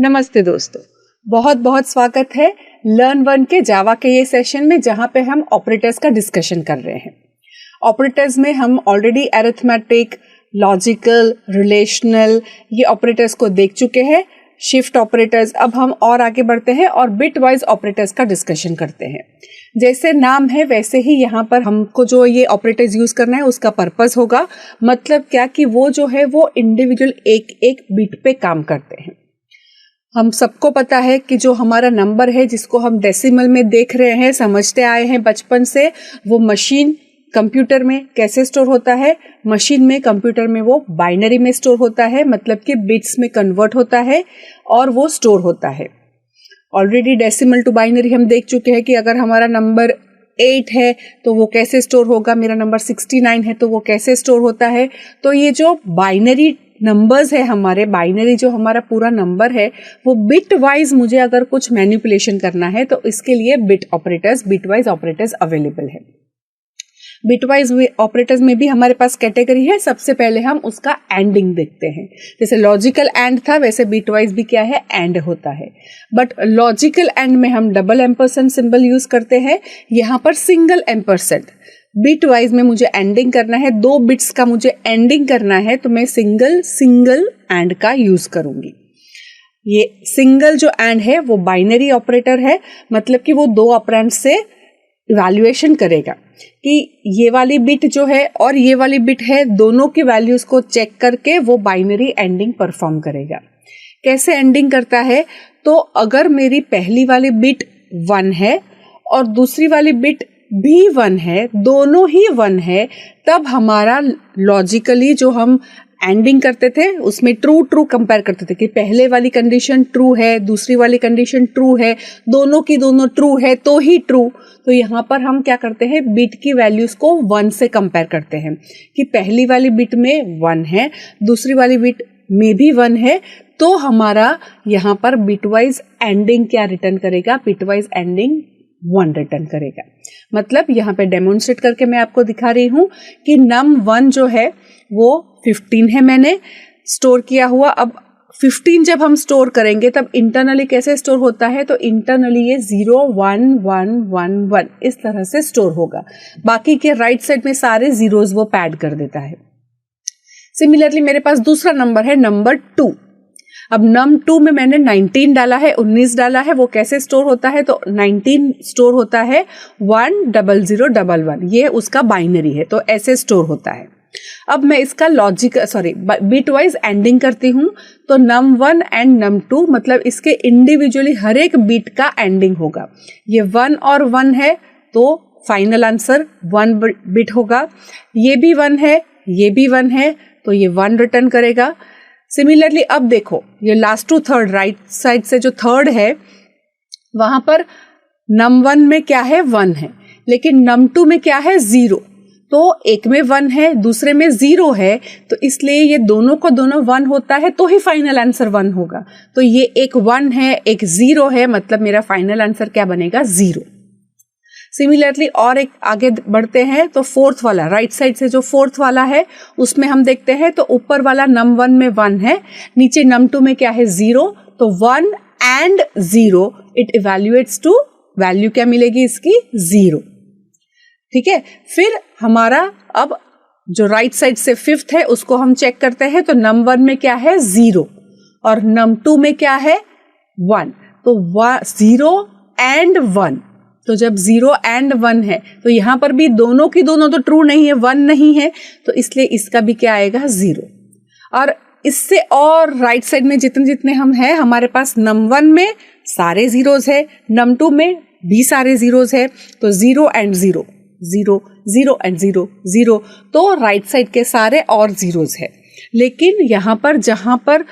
नमस्ते दोस्तों, बहुत बहुत स्वागत है लर्न वन के जावा के ये सेशन में जहां पे हम ऑपरेटर्स का डिस्कशन कर रहे हैं। ऑपरेटर्स में हम ऑलरेडी अरिथमेटिक, लॉजिकल, रिलेशनल ये ऑपरेटर्स को देख चुके हैं। शिफ्ट ऑपरेटर्स, अब हम और आगे बढ़ते हैं और बिट वाइज ऑपरेटर्स का डिस्कशन करते हैं। जैसे नाम है वैसे ही यहाँ पर हमको जो ये ऑपरेटर्स यूज करना है उसका पर्पस होगा। मतलब क्या कि वो जो है वो इंडिविजुअल एक एक बिट पे काम करते हैं। हम सबको पता है कि जो हमारा नंबर है जिसको हम डेसिमल में देख रहे हैं, समझते आए हैं बचपन से, वो मशीन कंप्यूटर में कैसे स्टोर होता है। मशीन में, कंप्यूटर में वो बाइनरी में स्टोर होता है, मतलब कि बिट्स में कन्वर्ट होता है और वो स्टोर होता है। ऑलरेडी डेसिमल टू बाइनरी हम देख चुके हैं कि अगर हमारा नंबर 8 है तो वो कैसे स्टोर होगा, मेरा नंबर 69 है तो वो कैसे स्टोर होता है। तो ये जो बाइनरी नंबर्स है, हमारे बाइनरी जो हमारा पूरा नंबर है, वो बिट वाइज मुझे अगर कुछ मैनिपुलेशन करना है तो इसके लिए बिट वाइज ऑपरेटर्स अवेलेबल है। बिट वाइज ऑपरेटर्स में भी हमारे पास कैटेगरी है। सबसे पहले हम उसका एंडिंग देखते हैं। जैसे लॉजिकल एंड था वैसे बिट वाइज भी क्या है, एंड होता है। बट लॉजिकल एंड में हम डबल एम्परसेंड सिंबल यूज करते हैं, यहाँ पर सिंगल एम्परसेंड। बिट वाइज में मुझे एंडिंग करना है, 2 बिट्स का मुझे एंडिंग करना है तो मैं सिंगल एंड का यूज करूंगी। ये सिंगल जो एंड है वो बाइनरी ऑपरेटर है, मतलब कि वो 2 ऑपरेंड से इवैल्यूएशन करेगा कि ये वाली बिट जो है और ये वाली बिट है, दोनों की वैल्यूज को चेक करके वो बाइनरी एंडिंग परफॉर्म करेगा। कैसे एंडिंग करता है, तो अगर मेरी पहली वाली बिट 1 है और दूसरी वाली बिट भी 1 है, दोनों ही 1 है, तब हमारा लॉजिकली जो हम एंडिंग करते थे उसमें ट्रू कंपेयर करते थे कि पहले वाली कंडीशन ट्रू है, दूसरी वाली कंडीशन ट्रू है, दोनों की दोनों ट्रू है तो ही ट्रू। तो यहाँ पर हम क्या करते हैं, बिट की वैल्यूज को 1 से कंपेयर करते हैं कि पहली वाली बिट में 1 है, दूसरी वाली बिट में भी 1 है, तो हमारा यहाँ पर बिटवाइज एंडिंग क्या रिटर्न करेगा, बिटवाइज एंडिंग 1 रिटर्न करेगा। मतलब यहाँ पे डेमोन्स्ट्रेट करके मैं आपको दिखा रही हूँ कि num1 जो है वो 15 है, मैंने स्टोर किया हुआ। अब 15 जब हम स्टोर करेंगे तब इंटरनली कैसे स्टोर होता है, तो इंटरनली ये 0 1 1 1 1 इस तरह से स्टोर होगा। बाकी के राइट साइड में सारे जीरोस वो पैड कर देता है। सिमिलरली मेरे पास दूसरा नंबर है नंबर 2। अब num2 में मैंने 19 डाला है, 19 डाला है, वो कैसे स्टोर होता है, तो 19 स्टोर होता है 10011, ये उसका बाइनरी है तो ऐसे स्टोर होता है। अब मैं इसका बिट वाइज एंडिंग करती हूँ, तो num1 एंड num2 मतलब इसके इंडिविजुअली हर एक बिट का एंडिंग होगा। ये 1 और 1 है तो फाइनल आंसर 1 बिट होगा। ये भी 1 है, ये भी 1 है तो ये 1 रिटर्न करेगा। सिमिलरली अब देखो, ये last to third, right side से जो थर्ड है वहां पर num1 में क्या है, 1 है, लेकिन num2 में क्या है, 0। तो एक में 1 है, दूसरे में 0 है, तो इसलिए ये दोनों को दोनों 1 होता है तो ही फाइनल आंसर 1 होगा। तो ये एक 1 है, एक 0 है, मतलब मेरा फाइनल आंसर क्या बनेगा, 0। सिमिलरली और एक आगे बढ़ते हैं तो फोर्थ वाला, राइट साइड से जो फोर्थ वाला है उसमें हम देखते हैं तो ऊपर वाला num1 में 1 है, नीचे num2 में क्या है, 0। तो 1 एंड 0 इट इवैल्यूएट्स टू, वैल्यू क्या मिलेगी इसकी, 0। ठीक है, फिर हमारा अब जो राइट साइड से फिफ्थ है उसको हम चेक करते हैं तो num1 में क्या है, 0 और num2 में क्या है, 1। तो 0 एंड 1, तो जब 0 एंड 1 है तो यहाँ पर भी दोनों की दोनों तो ट्रू नहीं है, 1 नहीं है, तो इसलिए इसका भी क्या आएगा, 0। और इससे और राइट साइड में जितने जितने हम हैं, हमारे पास num1 में सारे जीरोस है, num2 में भी सारे जीरोस है, तो 0 एंड 0 0 0 एंड 0 0, तो राइट साइड के सारे और जीरोस है। लेकिन यहाँ पर जहाँ पर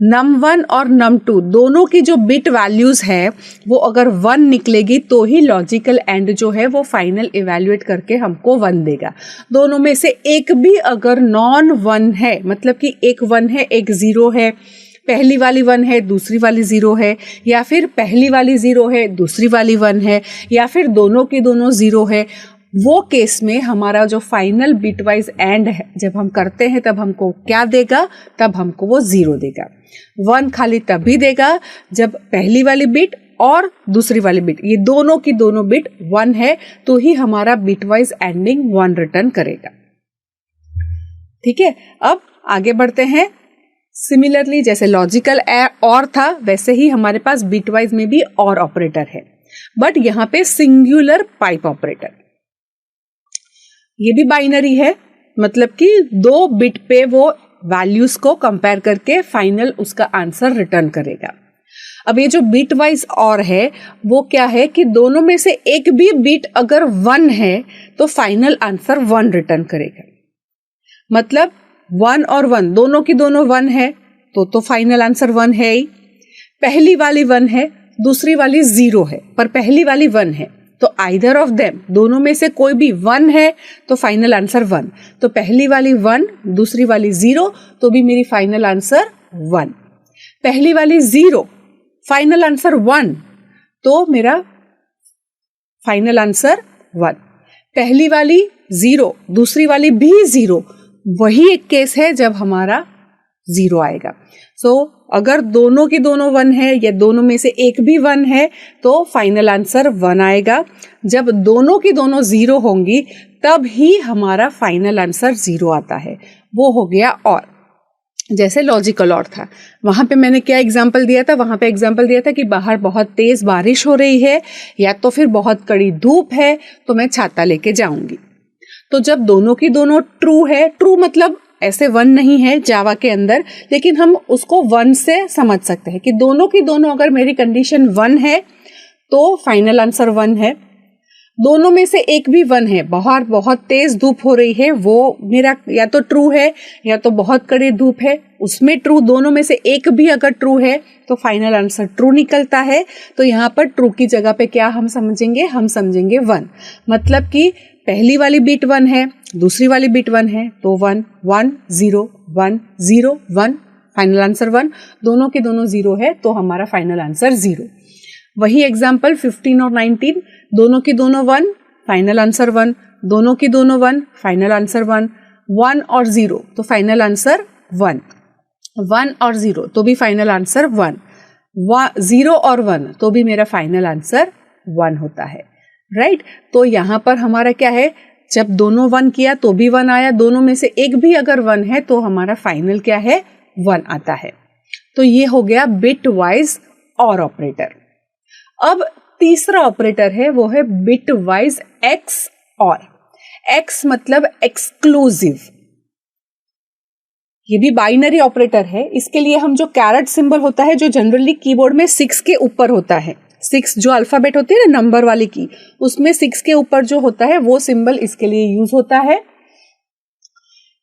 num1 और num2 दोनों की जो बिट वैल्यूज है वो अगर 1 निकलेगी तो ही लॉजिकल एंड जो है वो फाइनल इवैल्यूएट करके हमको 1 देगा। दोनों में से एक भी अगर नॉन 1 है, मतलब कि एक 1 है एक 0 है, पहली वाली 1 है दूसरी वाली 0 है, या फिर पहली वाली 0 है दूसरी वाली 1 है, या फिर दोनों की दोनों 0 है, वो केस में हमारा जो फाइनल बिटवाइज एंड है जब हम करते हैं तब हमको क्या देगा, तब हमको वो 0 देगा। 1 खाली तभी देगा जब पहली वाली बिट और दूसरी वाली बिट, ये दोनों की दोनों बिट 1 है, तो ही हमारा बिटवाइज एंडिंग 1 रिटर्न करेगा। ठीक है, अब आगे बढ़ते हैं। सिमिलरली जैसे लॉजिकल और था वैसे ही हमारे पास बिटवाइज में भी और ऑपरेटर है, बट यहां पे सिंगुलर पाइप ऑपरेटर। ये भी बाइनरी है, मतलब कि 2 बिट पे वो वैल्यूज को कंपेयर करके फाइनल उसका आंसर रिटर्न करेगा। अब ये जो बिट वाइज और है वो क्या है कि दोनों में से एक भी बिट अगर 1 है तो फाइनल आंसर 1 रिटर्न करेगा। मतलब 1 और 1 दोनों की दोनों 1 है तो फाइनल आंसर 1 है ही। पहली वाली 1 है, दूसरी वाली 0 है, पर पहली वाली 1 है, तो आइदर ऑफ देम, दोनों में से कोई भी 1 है तो फाइनल आंसर 1। तो पहली वाली 1, दूसरी वाली 0, तो भी मेरी फाइनल आंसर 1। पहली वाली 0, फाइनल आंसर 1, तो मेरा फाइनल आंसर 1। पहली वाली 0, दूसरी वाली भी 0, वही एक केस है जब हमारा 0 आएगा। सो अगर दोनों की दोनों 1 है या दोनों में से एक भी 1 है तो फाइनल आंसर 1 आएगा। जब दोनों की दोनों 0 होंगी तब ही हमारा फाइनल आंसर 0 आता है। वो हो गया और। जैसे लॉजिकल और था, वहां पे मैंने क्या एग्जाम्पल दिया था, वहां पे एग्जाम्पल दिया था कि बाहर बहुत तेज बारिश हो रही है या तो फिर बहुत कड़ी धूप है तो मैं छाता लेके जाऊंगी। तो जब दोनों की दोनों ट्रू है, ट्रू मतलब ऐसे 1 नहीं है जावा के अंदर, लेकिन हम उसको 1 से समझ सकते हैं कि दोनों की दोनों अगर मेरी कंडीशन 1 है तो फाइनल आंसर 1 है। दोनों में से एक भी 1 है, बाहर बहुत तेज धूप हो रही है, वो मेरा या तो ट्रू है या तो बहुत कड़ी धूप है, उसमें ट्रू, दोनों में से एक भी अगर ट्रू है तो फाइनल आंसर ट्रू निकलता है। तो यहाँ पर ट्रू की जगह पे क्या हम समझेंगे, हम समझेंगे 1। मतलब कि पहली वाली बिट 1 है, दूसरी वाली बिट 1 है, तो 1 1 0 1 0 1, फाइनल आंसर 1। दोनों के दोनों 0 है तो हमारा फाइनल आंसर 0। वही एग्जाम्पल 15 और 19, दोनों की दोनों 1, फाइनल आंसर 1, दोनों की दोनों 1, फाइनल आंसर 1, 1 और 0 तो फाइनल आंसर 1, 1 और 0 तो भी फाइनल आंसर 1, 0 और 1 तो भी मेरा फाइनल आंसर 1 होता है। राइट, तो यहां पर हमारा क्या है, जब दोनों 1 किया तो भी 1 आया, दोनों में से एक भी अगर 1 है तो हमारा फाइनल क्या है, 1 आता है। तो ये हो गया बिट वाइज और ऑपरेटर। अब तीसरा ऑपरेटर है वो है बिट वाइज एक्स और। एक्स मतलब एक्सक्लूसिव, ये भी बाइनरी ऑपरेटर है। इसके लिए हम जो कैरेट सिंबल होता है जो जनरली कीबोर्ड में 6 के ऊपर होता है, 6 जो अल्फाबेट होती है ना नंबर वाली की, उसमें 6 के ऊपर जो होता है वो सिंबल इसके लिए यूज होता है।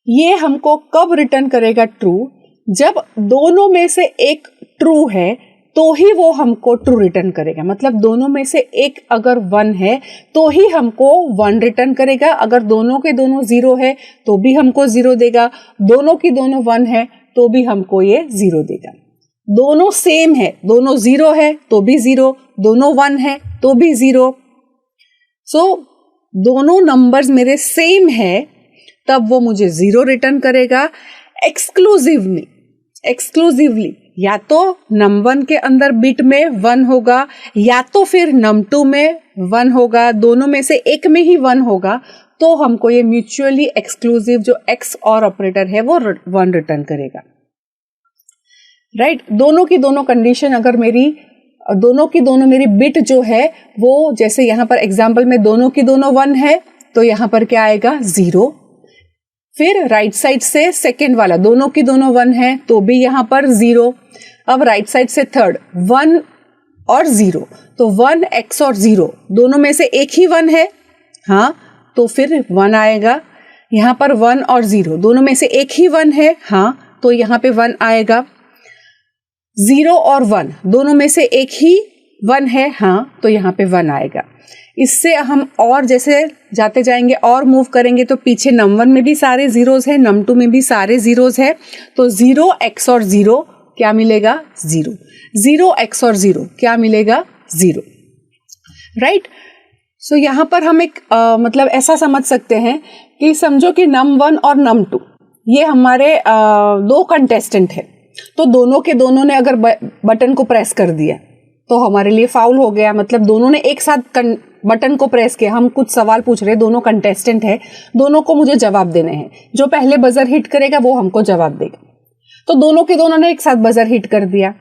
ये हमको कब रिटर्न करेगा ट्रू, जब दोनों में से एक ट्रू है तो ही वो हमको ट्रू रिटर्न करेगा। मतलब दोनों में से एक अगर 1 है तो ही हमको 1 रिटर्न करेगा, अगर दोनों के दोनों 0 है तो भी हमको 0 देगा, दोनों की दोनं 1 है तो भी हमको ये 0 देगा। दोनों सेम है, दोनों 0 है तो भी 0, दोनों 1 है तो भी 0। सो दोनों नंबर्स मेरे सेम है तब वो मुझे 0 रिटर्न करेगा। एक्सक्लूसिवली या तो num1 के अंदर बिट में 1 होगा या तो फिर num2 में 1 होगा, दोनों में से एक में ही 1 होगा, तो हमको ये म्यूचुअली एक्सक्लूसिव जो एक्स और ऑपरेटर है वो 1 रिटर्न करेगा। राइट, दोनों की दोनों कंडीशन अगर दोनों की दोनों मेरी बिट जो है वो, जैसे यहाँ पर एग्जाम्पल में दोनों की दोनों 1 है तो यहाँ पर क्या आएगा 0। फिर राइट साइड से सेकेंड वाला दोनों की दोनों 1 है तो भी यहाँ पर 0। अब राइट साइड से थर्ड 1 और 0, तो 1 x और 0 दोनों में से एक ही 1 है, हाँ, तो फिर 1 आएगा। यहाँ पर 1 और 0 दोनों में से एक ही 1 है, हाँ, तो यहाँ पे 1 आएगा। 0 और 1 दोनों में से एक ही 1 है, हाँ, तो यहाँ पे 1 आएगा। इससे हम और जैसे जाते जाएंगे और मूव करेंगे तो पीछे num1 में भी सारे जीरोस है, num2 में भी सारे जीरोस है, तो 0 x और 0 क्या मिलेगा 0, 0 x और 0 क्या मिलेगा 0। राइट, सो यहाँ पर हम एक मतलब ऐसा समझ सकते हैं कि समझो कि num1 और num2 ये हमारे दो कंटेस्टेंट है, तो दोनों के दोनों ने अगर बटन को प्रेस कर दिया तो हमारे लिए फाउल हो गया। मतलब दोनों ने एक साथ बटन को प्रेस किया, हम कुछ सवाल पूछ रहे हैं, दोनों कंटेस्टेंट है, दोनों को मुझे जवाब देने हैं, जो पहले बजर हिट करेगा वो हमको जवाब देगा। तो दोनों के दोनों ने एक साथ बजर हिट कर दिया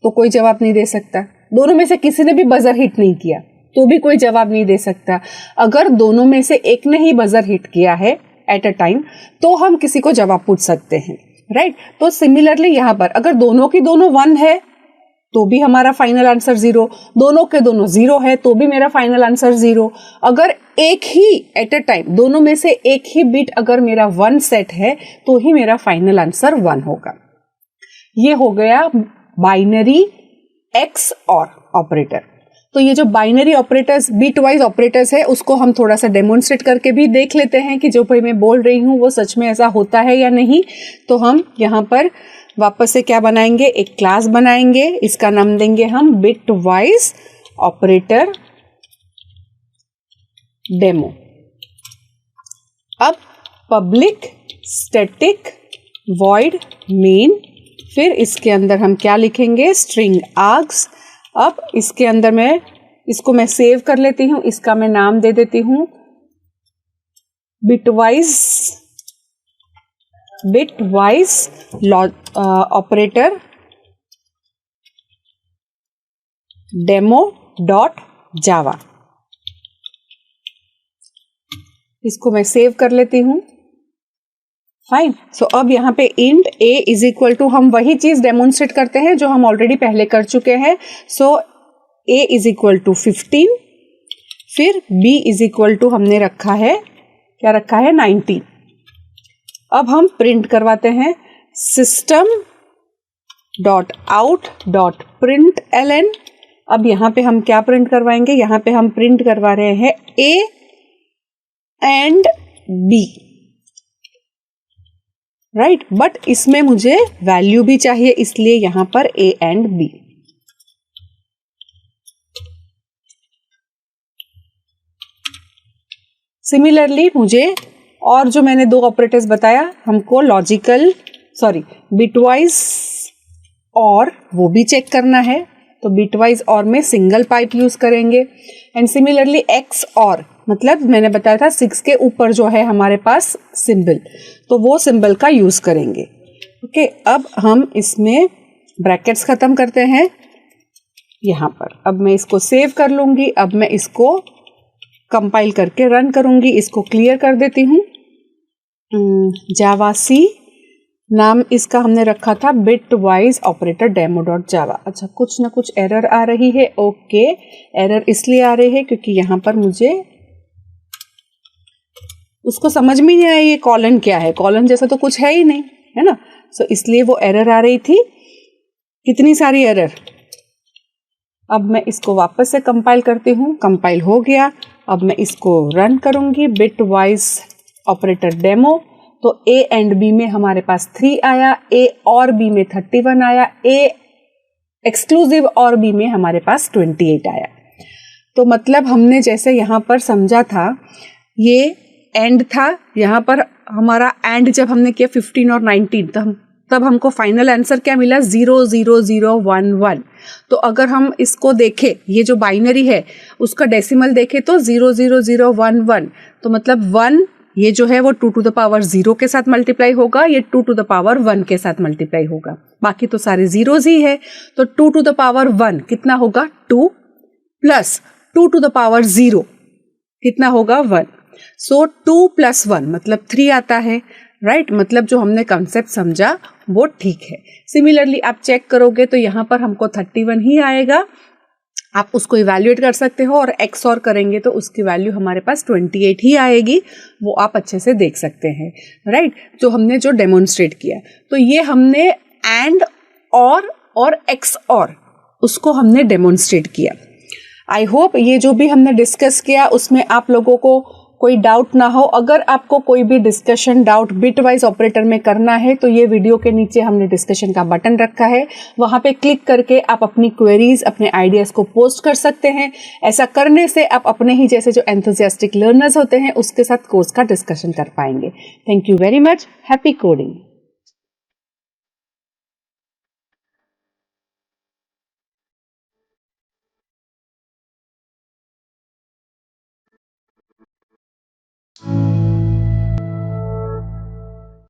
तो कोई जवाब नहीं दे सकता। दोनों में से किसी ने भी बजर हिट नहीं किया तो भी कोई जवाब नहीं दे सकता। अगर दोनों में से एक ने ही बजर हिट किया है एट अ टाइम तो हम किसी को जवाब पूछ सकते हैं, राइट। तो सिमिलरली यहाँ पर अगर दोनों की दोनों 1 है तो भी हमारा फाइनल आंसर 0, दोनों के दोनों 0 है तो भी मेरा फाइनल आंसर 0। अगर एक ही एट अ टाइम दोनों में से एक ही बिट अगर मेरा 1 सेट है तो ही मेरा फाइनल आंसर 1 होगा। ये हो गया बाइनरी एक्स और ऑपरेटर। तो ये जो binary operators, bit wise operators है, उसको हम थोड़ा सा डेमोन्स्ट्रेट करके भी देख लेते हैं कि जो भाई मैं बोल रही हूँ वो सच में ऐसा होता है या नहीं। तो हम यहाँ पर वापस से क्या बनाएंगे, एक क्लास बनाएंगे, इसका नाम देंगे हम बिट वाइज ऑपरेटर डेमो। अब पब्लिक स्टैटिक वॉइड मेन, फिर इसके अंदर हम क्या लिखेंगे, स्ट्रिंग आर्ग्स। अब इसके अंदर इसको मैं सेव कर लेती हूं, इसका मैं नाम दे देती हूं बिटवाइज ऑपरेटर डेमो डॉट जावा। इसको मैं सेव कर लेती हूं। फाइन। सो अब यहाँ पे int a is equal to, हम वही चीज डेमोन्स्ट्रेट करते हैं जो हम ऑलरेडी पहले कर चुके हैं। सो a इज इक्वल टू 15, फिर b इज इक्वल टू हमने रखा है, क्या रखा है, 19। अब हम प्रिंट करवाते हैं system dot out dot print ln। अब यहाँ पे हम क्या प्रिंट करवाएंगे, यहाँ पे हम प्रिंट करवा रहे हैं a and b, right. But इसमें मुझे वैल्यू भी चाहिए, इसलिए यहां पर a एंड b। सिमिलरली मुझे और जो मैंने दो ऑपरेटर्स बताया, हमको बिटवाइज और वो भी चेक करना है, तो बिटवाइज और में सिंगल पाइप यूज करेंगे। एंड सिमिलरली एक्स और, मतलब मैंने बताया था 6 के ऊपर जो है हमारे पास सिंबल, तो वो सिंबल का यूज करेंगे। ओके, अब हम इसमें ब्रैकेट्स खत्म करते हैं यहाँ पर। अब मैं इसको सेव कर लूंगी, अब मैं इसको कंपाइल करके रन करूंगी। इसको क्लियर कर देती हूँ। जावा सी नाम इसका हमने रखा था bit wise operator demo dot जावा। अच्छा, कुछ ना कुछ एरर आ रही है। ओके, एरर इसलिए आ रही है क्योंकि यहाँ पर मुझे उसको समझ में नहीं आया ये कॉलन क्या है, कॉलन जैसा तो कुछ है ही नहीं, है ना। सो इसलिए वो एरर आ रही थी, कितनी सारी एरर। अब मैं इसको वापस से कंपाइल करती हूँ, कंपाइल हो गया। अब मैं इसको रन करूंगी बिट वाइज ऑपरेटर डेमो। तो a एंड b में हमारे पास 3 आया, a और b में 31 आया, a एक्सक्लूसिव और b में हमारे पास 28 आया। तो मतलब हमने जैसे यहाँ पर समझा था, ये एंड था, यहाँ पर हमारा एंड जब हमने किया 15 और 19, तब हमको फाइनल आंसर क्या मिला, 00011। तो अगर हम इसको देखें, ये जो बाइनरी है उसका डेसिमल देखें तो 00011, तो मतलब 1 ये जो है वो 2 टू द पावर 0 के साथ मल्टीप्लाई होगा, ये 2 टू द पावर 1 के साथ मल्टीप्लाई होगा, बाकी तो सारे जीरोज ही है। तो 2 टू द पावर 1 कितना होगा, 2 प्लस 2 टू द पावर 0 कितना होगा, 1। सो 2 प्लस 1 मतलब 3 आता है, राइट। मतलब जो हमने कंसेप्ट समझा वो ठीक है। सिमिलरली आप चेक करोगे तो यहाँ पर हमको 31 ही आएगा। आप उसको इवैल्यूएट कर सकते हो और एक्सऑर करेंगे तो उसकी वैल्यू हमारे पास 28 ही आएगी, वो आप अच्छे से देख सकते हैं, राइट। जो हमने जो डेमोन्स्ट्रेट किया, तो ये हमने एंड और एक्सऑर उसको हमने डेमोन्स्ट्रेट किया। आई होप ये जो भी हमने डिस्कस किया उसमें आप लोगों को कोई डाउट ना हो। अगर आपको कोई भी discussion doubt bit wise operator में करना है तो ये वीडियो के नीचे हमने डिस्कशन का बटन रखा है, वहां पे क्लिक करके आप अपनी क्वेरीज, अपने आइडियाज को पोस्ट कर सकते हैं। ऐसा करने से आप अपने ही जैसे जो एंथुसियास्टिक लर्नर्स होते हैं उसके साथ कोर्स का डिस्कशन कर पाएंगे। Thank you very much. Happy coding.